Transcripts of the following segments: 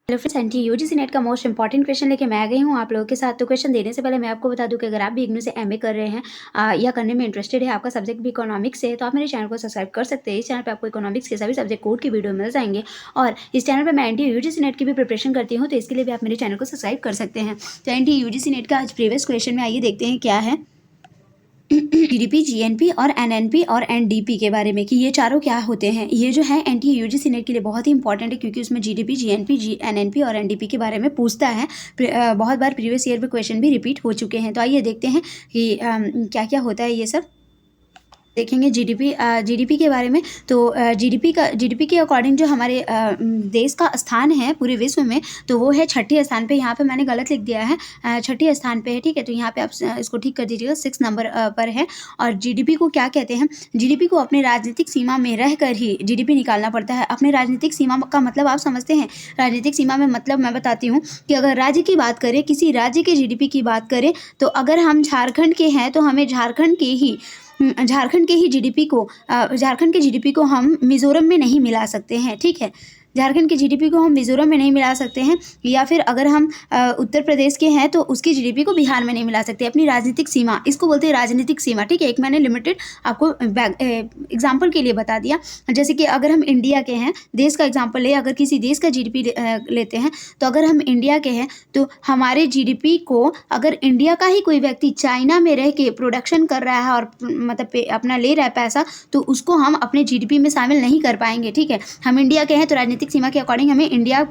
Hello friends, NTA UGC net का most important question लेके मैं आ गई हूँ आप लोगों के साथ। तो क्वेश्चन देने से पहले मैं आपको बता दूं कि अगर आप भी इग्नू से एमए कर रहे हैं या करने में इंटरेस्टेड है, आपका सब्जेक्ट भी इकोनॉमिक्स है, तो आप मेरे चैनल को सब्सक्राइब कर सकते हैं। इस चैनल पे आपको इकोनॉमिक्स के सभी सब्जेक्ट कोड की वीडियो मिल जाएंगे और इस चैनल पर मैं एनटीए यूजीसी नेट की भी प्रिपरेशन करती हूँ, तो इसके लिए भी आप मेरे चैनल को सब्सक्राइब कर सकते हैं। तो एनटीए यूजीसी नेट का आज प्रीवियस क्वेश्चन में आइए देखते हैं क्या है। जीडीपी, जीएनपी और एनएनपी और एनडीपी के बारे में कि ये चारों क्या होते हैं। ये जो है एनटीए यूजीसी नेट के लिए बहुत ही इंपॉर्टेंट है, क्योंकि उसमें जीडीपी, जीएनपी, एनएनपी और एनडीपी के बारे में पूछता है। बहुत बार प्रीवियस ईयर में क्वेश्चन भी रिपीट हो चुके हैं। तो आइए देखते हैं कि क्या क्या होता है ये सब। देखेंगे जीडीपी के बारे में। तो जीडीपी के अकॉर्डिंग जो हमारे देश का स्थान है पूरे विश्व में, तो वो है 6ठे स्थान पे। यहाँ पे मैंने गलत लिख दिया है, 6ठे स्थान पे है, ठीक है। तो यहाँ पे आप इसको ठीक कर दीजिएगा, 6 नंबर पर है। और जीडीपी को क्या कहते हैं? जीडीपी को अपने राजनीतिक सीमा में रहकर ही जीडीपी निकालना पड़ता है। अपने राजनीतिक सीमा का मतलब आप समझते हैं? राजनीतिक सीमा में मतलब मैं बताती हूँ कि अगर राज्य की बात करें, किसी राज्य के जीडीपी की बात करें, तो अगर हम झारखंड के हैं तो हमें झारखंड के जीडीपी को हम मिज़ोरम में नहीं मिला सकते हैं, ठीक है। झारखंड के जीडीपी को हम मिज़ोरम में नहीं मिला सकते हैं, या फिर अगर हम उत्तर प्रदेश के हैं तो उसकी जीडीपी को बिहार में नहीं मिला सकते। अपनी राजनीतिक सीमा, इसको बोलते हैं राजनीतिक सीमा, ठीक है। एक मैंने लिमिटेड आपको एग्जाम्पल के लिए बता दिया। जैसे कि अगर हम इंडिया के हैं, देश का एग्जाम्पल ले, अगर किसी देश का जीडीपी लेते हैं, तो अगर हम इंडिया के हैं तो हमारे जीडीपी को अगर इंडिया का ही कोई व्यक्ति चाइना में रह के प्रोडक्शन कर रहा है और मतलब अपना ले रहा है पैसा, तो उसको हम अपने जीडीपी में शामिल नहीं कर पाएंगे, ठीक है। हम इंडिया के हैं तो राजनीतिक सीमा के अकॉर्डिंग हमें इंडिया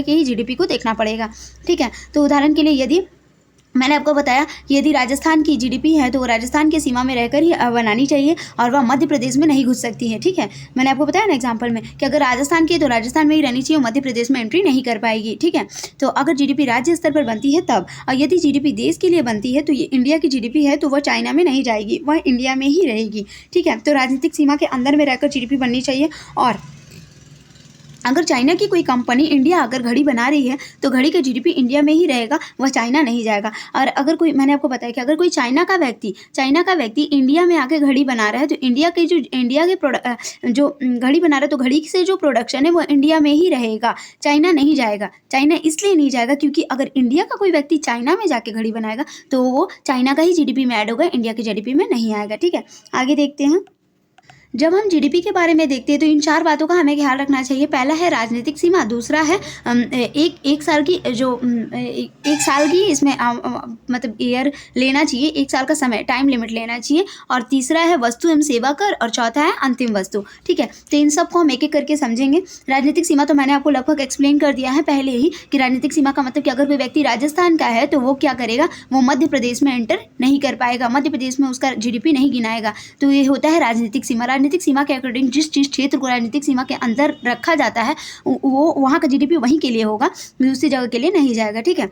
के ही जीडीपी को देखना पड़ेगा, ठीक है। तो उदाहरण के लिए यदि मैंने आपको बताया कि यदि राजस्थान की जीडीपी है तो वो राजस्थान की सीमा में रहकर ही बनानी चाहिए और वह मध्य प्रदेश में नहीं घुस सकती है, ठीक है। मैंने आपको बताया ना एग्जांपल में कि अगर राजस्थान की है तो राजस्थान में ही रहनी चाहिए, मध्य प्रदेश में एंट्री नहीं कर पाएगी, ठीक है। तो अगर जीडीपी राज्य स्तर पर बनती है तब, और यदि जीडीपी देश के लिए बनती है तो ये इंडिया की जीडीपी है तो वह चाइना में नहीं जाएगी, वह इंडिया में ही रहेगी, ठीक है। तो राजनीतिक सीमा के अंदर में रहकर जीडीपी बननी चाहिए। और अगर चाइना की कोई कंपनी इंडिया अगर घड़ी बना रही है तो घड़ी का जीडीपी इंडिया में ही रहेगा, वह चाइना नहीं जाएगा। और अगर कोई, मैंने आपको बताया कि अगर कोई चाइना का व्यक्ति इंडिया में आके घड़ी बना रहा है तो इंडिया के जो घड़ी बना रहा है तो घड़ी से जो प्रोडक्शन है वो इंडिया में ही रहेगा, चाइना नहीं जाएगा। चाइना इसलिए नहीं जाएगा क्योंकि अगर इंडिया का कोई व्यक्ति चाइना में जाके घड़ी बनाएगा तो वो चाइना का ही जीडीपी में ऐड होगा, इंडिया के जीडीपी में नहीं आएगा, ठीक है। आगे देखते हैं। जब हम जीडीपी के बारे में देखते हैं तो इन 4 बातों का हमें ख्याल रखना चाहिए। पहला है राजनीतिक सीमा, दूसरा है एक साल की इसमें मतलब ईयर लेना चाहिए, 1 साल का समय टाइम लिमिट लेना चाहिए। और तीसरा है वस्तु एवं सेवा कर, और चौथा है अंतिम वस्तु, ठीक है। तो इन सबको हम एक एक करके समझेंगे। राजनीतिक सीमा तो मैंने आपको लगभग एक्सप्लेन कर दिया है पहले ही कि राजनीतिक सीमा का मतलब कि अगर कोई व्यक्ति राजस्थान का है तो वो क्या करेगा, वो मध्य प्रदेश में एंटर नहीं कर पाएगा, मध्य प्रदेश में उसका जीडीपी नहीं गिनाएगा। तो ये होता है राजनीतिक सीमा। राजनीतिक सीमा के अकॉर्डिंग जिस क्षेत्र को राजनीतिक सीमा के अंदर रखा जाता है वो वहाँ का जीडीपी वहीं के लिए होगा, दूसरी जगह के लिए नहीं जाएगा, ठीक है।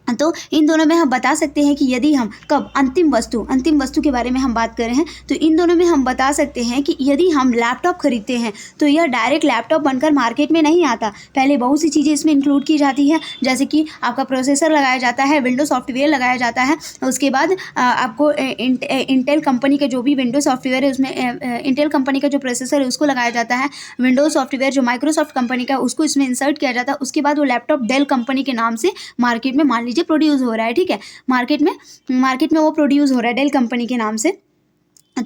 तो इन दोनों में हम बता सकते हैं कि यदि हम कब अंतिम वस्तु के बारे में हम बात कर रहे हैं तो इन दोनों में हम बता सकते हैं कि यदि हम लैपटॉप खरीदते हैं तो यह डायरेक्ट लैपटॉप बनकर मार्केट में नहीं आता, पहले बहुत सी चीज़ें इसमें इंक्लूड की जाती है। जैसे कि आपका प्रोसेसर लगाया जाता है, विंडो सॉफ्टवेयर लगाया जाता है, उसके बाद आपको इंटेल कंपनी का जो भी विंडो सॉफ्टवेयर है उसमें इंटेल कंपनी का जो प्रोसेसर है उसको लगाया जाता है, विंडोज सॉफ्टवेयर जो माइक्रोसॉफ्ट कंपनी का उसको इसमें इंसर्ट किया जाता है। उसके बाद वो लैपटॉप डेल कंपनी के नाम से मार्केट में मान लीजिए प्रोड्यूस हो रहा है, ठीक है। मार्केट में वो प्रोड्यूस हो रहा है डेल कंपनी के नाम से।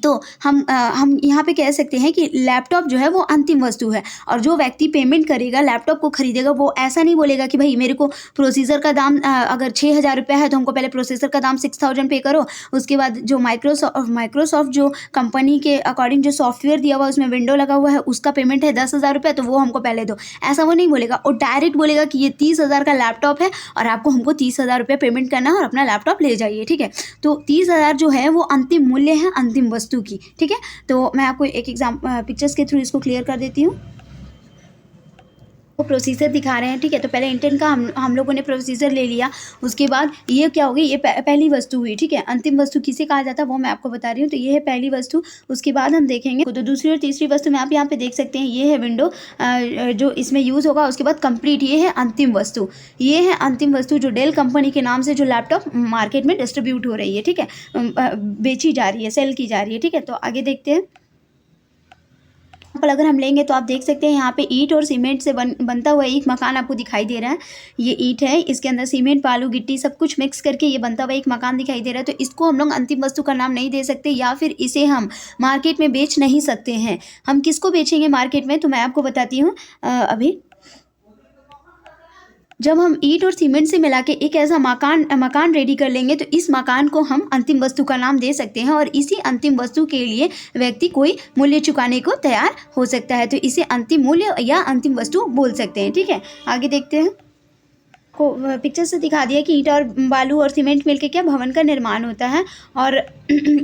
तो हम यहाँ पे कह सकते हैं कि लैपटॉप जो है वो अंतिम वस्तु है। और जो व्यक्ति पेमेंट करेगा, लैपटॉप को खरीदेगा, वो ऐसा नहीं बोलेगा कि भाई मेरे को प्रोसेसर का दाम अगर 6,000 रुपये है तो हमको पहले प्रोसेसर का दाम 6,000 पे करो, उसके बाद जो माइक्रोसॉफ्ट जो कंपनी के अकॉर्डिंग जो सॉफ्टवेयर दिया हुआ है उसमें विंडो लगा हुआ है उसका पेमेंट है 10,000 रुपये, तो वो हमको पहले दो, ऐसा वो नहीं बोलेगा। और डायरेक्ट बोलेगा कि ये 30,000 का लैपटॉप है और आपको हमको 30,000 रुपये पेमेंट करना है और अपना लैपटॉप ले जाइए, ठीक है। तो 30,000 जो है वो अंतिम मूल्य है अंतिम वस्तु की, ठीक है। तो मैं आपको एक पिक्चर्स के थ्रू इसको क्लियर कर देती हूँ। वो प्रोसीजर दिखा रहे हैं, ठीक है। तो पहले इंटेंट का हम लोगों ने प्रोसीजर ले लिया, उसके बाद ये क्या होगी, ये पहली वस्तु हुई, ठीक है। अंतिम वस्तु किसे कहा जाता है वो मैं आपको बता रही हूँ। तो ये है पहली वस्तु, उसके बाद हम देखेंगे तो दूसरी और तीसरी वस्तु में आप यहाँ पे देख सकते हैं। ये है विंडो जो इसमें यूज़ होगा, उसके बाद कंप्लीट, ये है अंतिम वस्तु। ये है अंतिम वस्तु जो डेल कंपनी के नाम से जो लैपटॉप मार्केट में डिस्ट्रीब्यूट हो रही है, ठीक है, बेची जा रही है, सेल की जा रही है, ठीक है। तो आगे देखते हैं। एग्जाम्पल अगर हम लेंगे तो आप देख सकते हैं यहाँ पे ईंट और सीमेंट से बनता हुआ एक मकान आपको दिखाई दे रहा है। ये ईंट है, इसके अंदर सीमेंट, बालू, गिट्टी सब कुछ मिक्स करके ये बनता हुआ एक मकान दिखाई दे रहा है। तो इसको हम लोग अंतिम वस्तु का नाम नहीं दे सकते, या फिर इसे हम मार्केट में बेच नहीं सकते हैं। हम किसको बेचेंगे मार्केट में, तो मैं आपको बताती हूँ अभी। जब हम ईंट और सीमेंट से मिला के एक ऐसा मकान रेडी कर लेंगे तो इस मकान को हम अंतिम वस्तु का नाम दे सकते हैं, और इसी अंतिम वस्तु के लिए व्यक्ति कोई मूल्य चुकाने को तैयार हो सकता है। तो इसे अंतिम मूल्य या अंतिम वस्तु बोल सकते हैं। ठीक है, आगे देखते हैं। को पिक्चर से दिखा दिया कि ईंट और बालू और सीमेंट मिलके क्या भवन का निर्माण होता है, और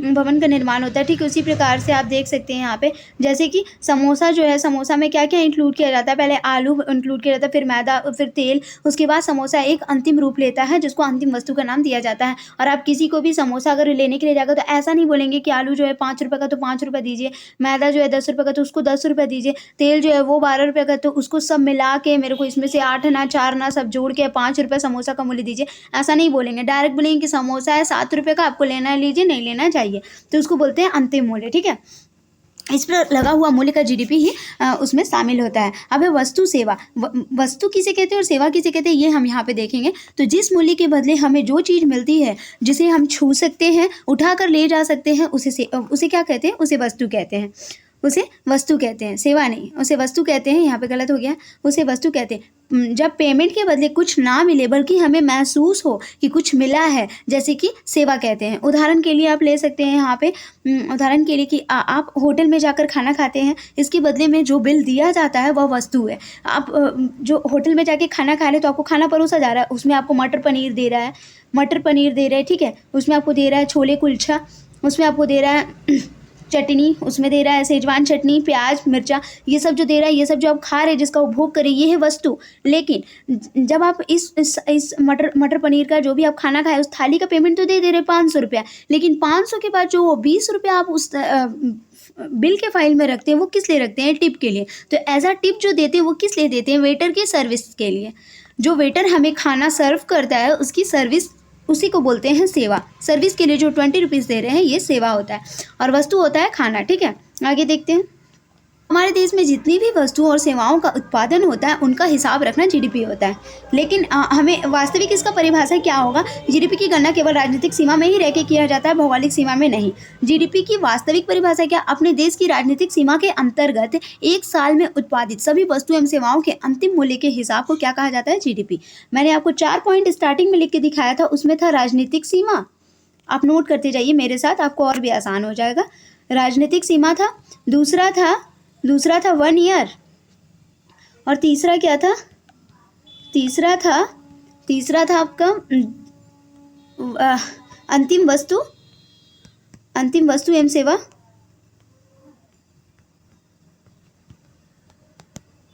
भवन का निर्माण होता है। ठीक उसी प्रकार से आप देख सकते हैं यहाँ पे, जैसे कि समोसा जो है, समोसा में क्या क्या इंक्लूड किया जाता है, पहले आलू इंक्लूड किया जाता है, फिर मैदा, फिर तेल, उसके बाद समोसा एक अंतिम रूप लेता है जिसको अंतिम वस्तु का नाम दिया जाता है। और आप किसी को भी समोसा अगर लेने के लिए जाएगा तो ऐसा नहीं बोलेंगे कि आलू जो है 5 रुपये का तो 5 रुपये दीजिए, मैदा जो है 10 रुपये का तो उसको 10 रुपये दीजिए, तेल जो है वो 12 रुपये का तो उसको सब मिला के मेरे को इसमें से 8 आना 4 आना सब जोड़ के 5 रुपये समोसा का मूल्य दीजिए, ऐसा नहीं बोलेंगे। डायरेक्ट बोलेंगे कि समोसा है 7 रुपये का, आपको लेना है लीजिए, नहीं लेना चाहिए, तो उसको बोलते हैं अंतिम मूल्य। ठीक है, इस पर लगा हुआ मूल्य का जीडीपी ही उसमें शामिल होता है। अब है वस्तु सेवा। वस्तु किसे कहते हैं और सेवा किसे कहते हैं ये हम यहाँ पे देखेंगे। तो जिस मूल्य के बदले हमें जो चीज़ मिलती है, जिसे हम छू सकते हैं, उठा कर ले जा सकते हैं, उसे क्या कहते हैं, उसे वस्तु कहते हैं। उसे वस्तु कहते हैं, सेवा नहीं, उसे वस्तु कहते हैं। यहाँ पे गलत हो गया, उसे वस्तु कहते हैं। जब पेमेंट के बदले कुछ ना मिले बल्कि हमें महसूस हो कि कुछ मिला है, जैसे कि सेवा कहते हैं। उदाहरण के लिए आप ले सकते हैं यहाँ पे, उदाहरण के लिए कि आप होटल में जाकर खाना खाते हैं, इसके बदले में जो बिल दिया जाता है वह वस्तु है। आप जो होटल में जाके खाना खा रहे हैं तो आपको खाना परोसा जा रहा है, उसमें आपको मटर पनीर दे रहा है, ठीक है, उसमें आपको दे रहा है छोले कुलचा, उसमें आपको दे रहा है चटनी, उसमें दे रहा है सेजवान चटनी, प्याज, मिर्चा, ये सब जो दे रहा है, ये सब जो आप खा रहे हैं, जिसका उपभोग करें, ये है वस्तु। लेकिन जब आप इस मटर पनीर का जो भी आप खाना खाए, उस थाली का पेमेंट तो दे रहे 500 रुपया, लेकिन 500 के बाद जो 20 रुपया आप उस बिल के फाइल में रखते हैं, वो किस लिए रखते हैं, टिप के लिए। तो एज अ टिप जो देते हैं वो किस लिए देते हैं, वेटर की सर्विस के लिए। जो वेटर हमें खाना सर्व करता है उसकी सर्विस, उसी को बोलते हैं सेवा। सर्विस के लिए जो 20 रुपीज़ दे रहे हैं ये सेवा होता है, और वस्तु होता है खाना। ठीक है, आगे देखते हैं। हमारे देश में जितनी भी वस्तुओं और सेवाओं का उत्पादन होता है उनका हिसाब रखना जीडीपी होता है। लेकिन हमें वास्तविक इसका परिभाषा क्या होगा, जीडीपी की गणना केवल राजनीतिक सीमा में ही रह के किया जाता है, भौगोलिक सीमा में नहीं। जीडीपी की वास्तविक परिभाषा क्या, अपने देश की राजनीतिक सीमा के अंतर्गत एक साल में उत्पादित सभी वस्तु एवं सेवाओं के अंतिम मूल्य के हिसाब को क्या कहा जाता है, जीडीपी। मैंने आपको 4 पॉइंट स्टार्टिंग में लिख के दिखाया था, उसमें था राजनीतिक सीमा, आप नोट करते जाइए मेरे साथ, आपको और भी आसान हो जाएगा। राजनीतिक सीमा था, दूसरा था 1 ईयर, और तीसरा क्या था, तीसरा था आपका अंतिम वस्तु एवं सेवा,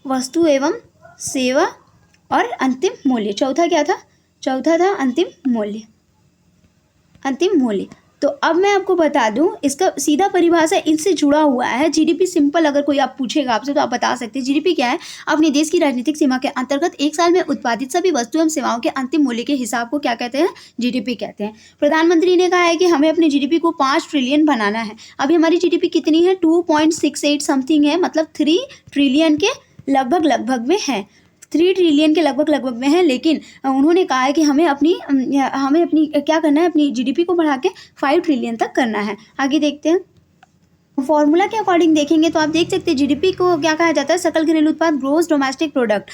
वस्तु एवं सेवा, और अंतिम मूल्य। चौथा क्या था, चौथा था अंतिम मूल्य। तो अब मैं आपको बता दूं, इसका सीधा परिभाषा इनसे जुड़ा हुआ है। जीडीपी सिंपल, अगर कोई आप पूछेगा आपसे तो आप बता सकते हैं जीडीपी क्या है, अपने देश की राजनीतिक सीमा के अंतर्गत एक साल में उत्पादित सभी वस्तु एवं सेवाओं के अंतिम मूल्य के हिसाब को क्या कहते हैं, जीडीपी कहते हैं। प्रधानमंत्री ने कहा है कि हमें अपने जीडीपी को 5 ट्रिलियन बनाना है। अभी हमारी जीडीपी कितनी है, 2.68 समथिंग है, मतलब 3 ट्रिलियन के लगभग में है, 3 ट्रिलियन के लगभग में है। लेकिन उन्होंने कहा है कि हमें अपनी क्या करना है, अपनी जीडीपी को बढ़ा के 5 ट्रिलियन तक करना है। आगे देखते हैं। फॉर्मूला के अकॉर्डिंग देखेंगे तो आप देख सकते हैं जीडीपी को क्या कहा जाता है, सकल घरेलू उत्पाद, ग्रोस डोमेस्टिक प्रोडक्ट।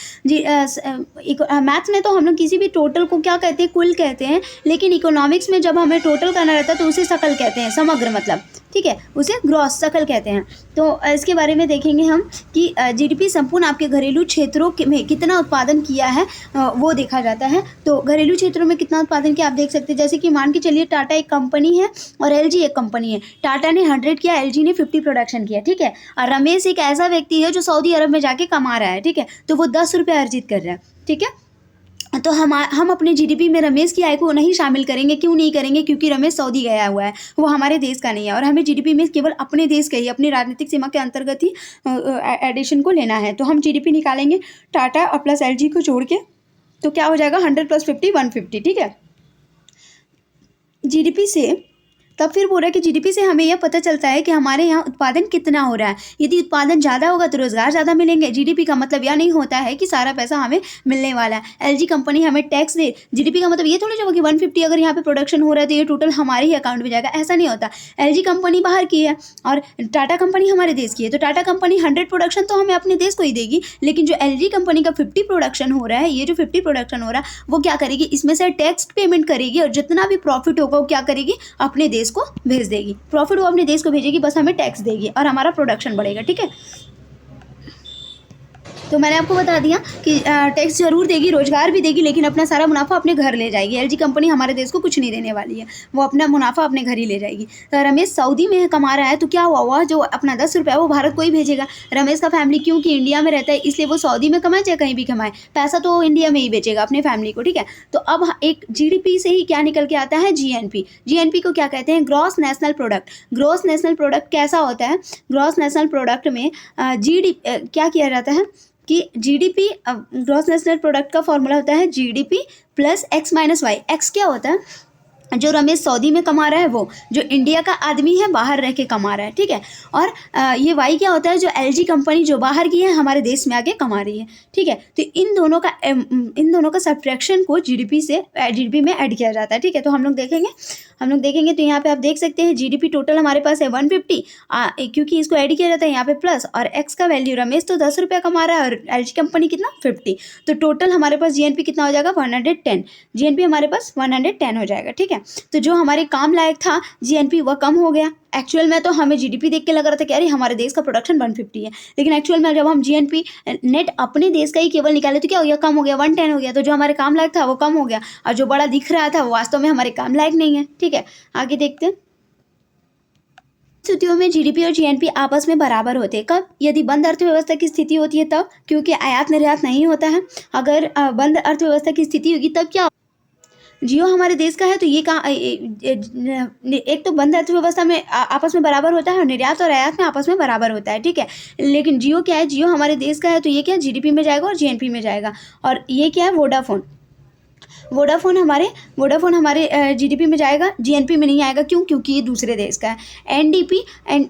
मैथ्स में तो हम लोग किसी भी टोटल को क्या कहते हैं, कुल कहते हैं, लेकिन इकोनॉमिक्स में जब हमें टोटल करना रहता है तो उसे सकल कहते हैं, समग्र मतलब, ठीक है, उसे ग्रॉस सकल कहते हैं। तो इसके बारे में देखेंगे हम कि जीडीपी संपूर्ण आपके घरेलू क्षेत्रों में कितना उत्पादन किया है वो देखा जाता है। तो घरेलू क्षेत्रों में कितना उत्पादन किया आप देख सकते हैं, जैसे कि मान के चलिए टाटा एक कंपनी है और एलजी एक कंपनी है। टाटा ने 100 किया, एलजी ने 50 प्रोडक्शन किया, ठीक है। और रमेश एक ऐसा व्यक्ति है जो सऊदी अरब में जाके कमा रहा है, ठीक है, तो वो 10 रुपये अर्जित कर रहा है, ठीक है। तो हम अपने जीडीपी में रमेश की आय को नहीं शामिल करेंगे। क्यों नहीं करेंगे, क्योंकि रमेश सऊदी गया हुआ है, वो हमारे देश का नहीं है, और हमें जीडीपी में केवल अपने देश का ही, अपनी राजनीतिक सीमा के अंतर्गत ही एडिशन को लेना है। तो हम जीडीपी निकालेंगे टाटा और प्लस एलजी को जोड़ के, तो क्या हो जाएगा 100 + 50 150, ठीक है। जीडीपी से तब फिर बोल रहा है कि जीडीपी से हमें यह पता चलता है कि हमारे यहाँ उत्पादन कितना हो रहा है। यदि उत्पादन ज़्यादा होगा तो रोजगार ज़्यादा मिलेंगे। जीडीपी का मतलब यह नहीं होता है कि सारा पैसा हमें मिलने वाला है। एलजी कंपनी हमें टैक्स दे, जीडीपी का मतलब ये थोड़ी होगा कि 150 अगर यहाँ पे प्रोडक्शन हो रहा है तो ये टोटल हमारे ही अकाउंट में जाएगा, ऐसा नहीं होता। एलजी कंपनी बाहर की है और टाटा कंपनी हमारे देश की है, तो टाटा कंपनी 100 प्रोडक्शन तो हमें अपने देश को ही देगी, लेकिन जो एलजी कंपनी का 50 प्रोडक्शन हो रहा है, ये जो 50 प्रोडक्शन हो रहा है वो क्या करेगी, इसमें से टैक्स पेमेंट करेगी और जितना भी प्रॉफिट होगा वो क्या करेगी, अपने देश को भेज देगी। प्रॉफिट वो अपने देश को भेजेगी, बस हमें टैक्स देगी और हमारा प्रोडक्शन बढ़ेगा। ठीक है, तो मैंने आपको बता दिया कि टैक्स जरूर देगी, रोजगार भी देगी, लेकिन अपना सारा मुनाफा अपने घर ले जाएगी। एलजी कंपनी हमारे देश को कुछ नहीं देने वाली है, वो अपना मुनाफा अपने घर ही ले जाएगी। तो रमेश सऊदी में कमा रहा है तो क्या हुआ, वह जो अपना 10 रुपये वो भारत को ही भेजेगा। रमेश का फैमिली क्योंकि इंडिया में रहता है इसलिए वो सऊदी में कमाए चाहे कहीं भी कमाए, पैसा तो वो इंडिया में ही बेचेगा अपने फैमिली को। ठीक है, तो अब एक जीडीपी से ही क्या निकल के आता है, जीएनपी। जीएनपी को क्या कहते हैं, gross national product. Gross national product कैसा होता है, ग्रॉस नेशनल प्रोडक्ट में क्या किया जाता है कि जीडीपी, ग्रॉस नेशनल प्रोडक्ट का फॉर्मूला होता है GDP plus X minus Y. X क्या होता है, जो रमेश सऊदी में कमा रहा है वो, जो इंडिया का आदमी है बाहर रह के कमा रहा है। ठीक है, और ये वाई क्या होता है, जो एलजी कंपनी जो बाहर की है हमारे देश में आके कमा रही है। ठीक है, तो इन दोनों का सब्ट्रैक्शन को जीडीपी में ऐड किया जाता है। ठीक है, तो हम लोग देखेंगे तो यहाँ पे आप देख सकते हैं जीडीपी टोटल हमारे पास है 150, क्योंकि इसको ऐड किया जाता है यहाँ पे प्लस, और एक्स का वैल्यू रमेश तो 10 रुपये कमा रहा है और एलजी कंपनी कितना 50, तो टोटल हमारे पास जीएनपी कितना हो जाएगा 110। जीएनपी हमारे पास 110 हो जाएगा। ठीक है, तो जो हमारे काम लायक था जीएनपी वह कम हो गया। एक्चुअल में तो हमें जीडीपी देख के लग रहा था कि अरे हमारे देश का प्रोडक्शन 150 है, लेकिन एक्चुअल में जब हम जीएनपी नेट अपने देश का ही केवल निकाले तो क्या हो गया, कम हो गया, 110 हो गया। तो जो हमारे काम लायक था वो कम हो गया और जो बड़ा दिख रहा था वो वास्तव में हमारे काम लायक नहीं है। ठीक है, आगे देखते हैं। स्थितियों में जीडीपी और जीएनपी आपस में बराबर होते हैं। कब, यदि बंद अर्थव्यवस्था की स्थिति होती है तब, क्योंकि आयात निर्यात नहीं होता है। अगर बंद अर्थव्यवस्था की स्थिति होगी तब क्या, जियो हमारे देश का है तो ये कहाँ, एक तो बंद अर्थव्यवस्था में आपस में बराबर होता है और निर्यात और आयात में आपस में बराबर होता है। ठीक है, लेकिन जियो क्या है, जियो हमारे देश का है तो ये क्या जीडीपी में जाएगा और जीएनपी में जाएगा। और ये क्या है, वोडाफोन हमारे जीडीपी में जाएगा, जीएनपी में नहीं आएगा। क्यों, क्योंकि ये दूसरे देश का है। एनडीपी,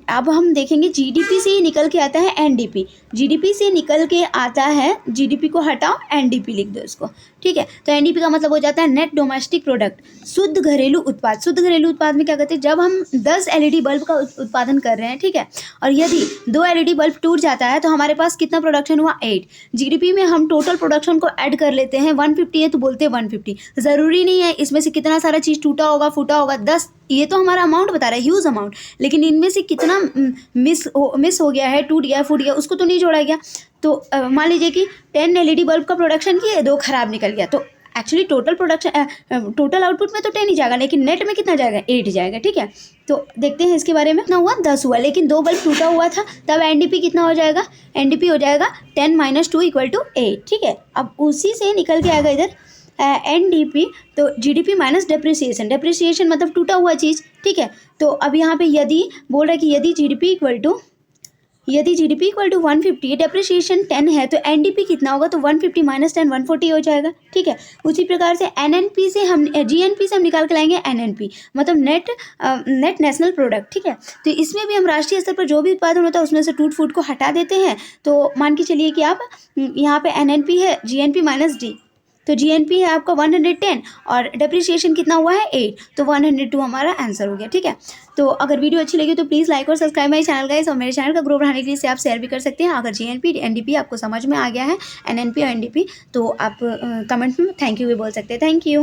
अब हम देखेंगे जीडीपी से ही निकल के आता है एनडीपी, जीडीपी से निकल के आता है, जीडीपी को हटाओ एनडीपी लिख दो इसको। ठीक है, तो एनडीपी का मतलब हो जाता है नेट डोमेस्टिक प्रोडक्ट, शुद्ध घरेलू उत्पाद। शुद्ध घरेलू उत्पाद में क्या कहते हैं, जब हम 10 एलईडी बल्ब का उत्पादन कर रहे हैं, ठीक है, और यदि 2 एलईडी बल्ब टूट जाता है तो हमारे पास कितना प्रोडक्शन हुआ, 8। जीडीपी में हम टोटल प्रोडक्शन को ऐड कर लेते हैं, 150 है तो बोलते हैं 150। ज़रूरी नहीं है इसमें से कितना सारा चीज़ टूटा होगा फूटा होगा, 10, ये तो हमारा अमाउंट बता रहा है, ह्यूज अमाउंट, लेकिन इनमें से कितना मिस हो गया है, टूट गया, फूट गया, उसको तो नहीं जोड़ा गया। तो मान लीजिए कि 10 एलईडी बल्ब का प्रोडक्शन किए, 2 खराब निकल गया, तो एक्चुअली टोटल आउटपुट में तो 10 ही जाएगा, लेकिन नेट में कितना जाएगा, 8 जाएगा। ठीक है, तो देखते हैं इसके बारे में। कितना हुआ, 10 हुआ, लेकिन 2 बल्ब टूटा हुआ था, तब एनडीपी कितना हो जाएगा, एनडीपी हो जाएगा 10 - 2 = 8। ठीक है, अब उसी से निकल के आएगा इधर एनडीपी, तो जीडीपी माइनस डेप्रिसिएशन मतलब टूटा हुआ चीज़। ठीक है, तो अब यहाँ पे यदि बोल रहा है कि यदि जीडीपी इक्वल टू 150, डेप्रिसिएशन 10 है, तो एनडीपी कितना होगा, तो 150 - 10 140 हो जाएगा। ठीक है, उसी प्रकार से जीएनपी से हम निकाल के लाएंगे एनएनपी, मतलब नेट नेशनल प्रोडक्ट। ठीक है, तो इसमें भी हम राष्ट्रीय स्तर पर जो भी उत्पादन होता है उसमें से टूट फूट को हटा देते हैं। तो मान के चलिए कि आप यहाँ पे एनएनपी है जीएनपी माइनस डी, तो जीएनपी है आपका 110 और डेप्रिसिएशन कितना हुआ है, 8, तो 102 हमारा आंसर हो गया। ठीक है, तो अगर वीडियो अच्छी लगी तो प्लीज़ लाइक और सब्सक्राइब माई चैनल गाइस, और मेरे चैनल का ग्रो बढ़ाने के लिए इसे आप शेयर भी कर सकते हैं। अगर जीएनपी एनडीपी आपको समझ में आ गया है, एनएनपी और एनडीपी, तो आप कमेंट में थैंक यू भी बोल सकते हैं। Thank you.